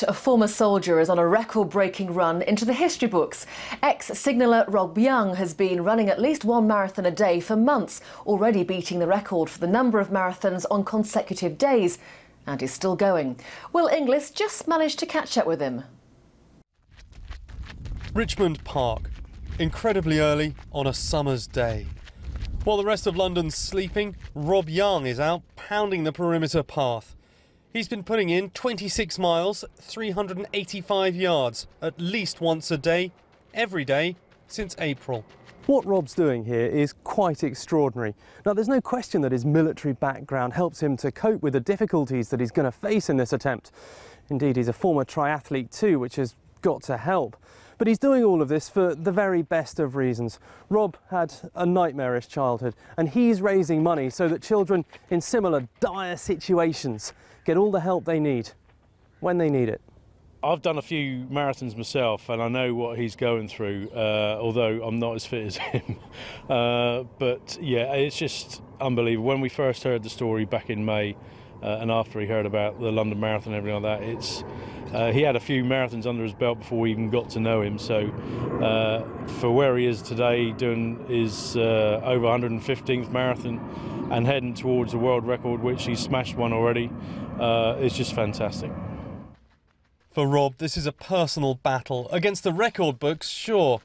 A former soldier is on a record-breaking run into the history books. Ex-signaller Rob Young has been running at least one marathon a day for months, already beating the record for the number of marathons on consecutive days, and is still going. Will Inglis just managed to catch up with him. Richmond Park, incredibly early on a summer's day. While the rest of London's sleeping, Rob Young is out pounding the perimeter path. He's been putting in 26 miles, 385 yards, at least once a day, every day, since April. What Rob's doing here is quite extraordinary. Now, there's no question that his military background helps him to cope with the difficulties that he's going to face in this attempt. Indeed, he's a former triathlete too, which has got to help. But he's doing all of this for the very best of reasons. Rob had a nightmarish childhood, and he's raising money so that children in similar dire situations get all the help they need when they need it. I've done a few marathons myself and I know what he's going through, although I'm not as fit as him. But yeah, it's just unbelievable. When we first heard the story back in May and after he heard about the London Marathon and everything like that, he had a few marathons under his belt before we even got to know him. So for where he is today, doing his over 115th marathon and heading towards the world record, which he's smashed one already, it's just fantastic. For Rob, this is a personal battle against the record books, sure,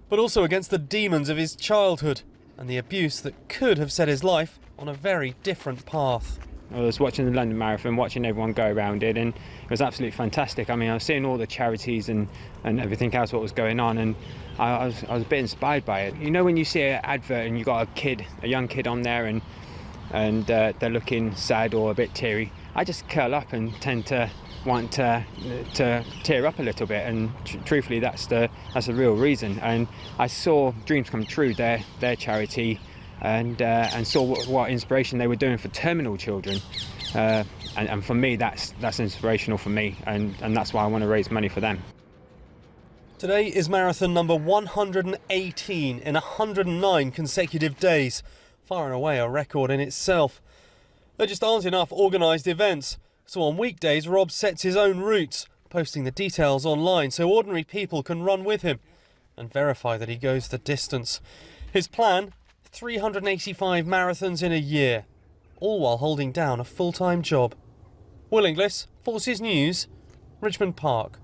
but also against the demons of his childhood and the abuse that could have set his life on a very different path. I was watching the London Marathon, watching everyone go around it, and it was absolutely fantastic. I mean, I was seeing all the charities and everything else what was going on, and I was a bit inspired by it. You know, when you see an advert and you've got a young kid on there and they're looking sad or a bit teary, I just curl up and tend to want to tear up a little bit, and truthfully that's the real reason. And I saw Dreams Come True, their charity, and saw what inspiration they were doing for terminal children, and for me that's inspirational for me, and that's why I want to raise money for them. Today is marathon number 118 in 109 consecutive days, far and away a record in itself. There just aren't enough organised events, so on weekdays Rob sets his own routes, posting the details online so ordinary people can run with him and verify that he goes the distance. His plan? 385 marathons in a year, all while holding down a full-time job. Will Inglis, Forces News, Richmond Park.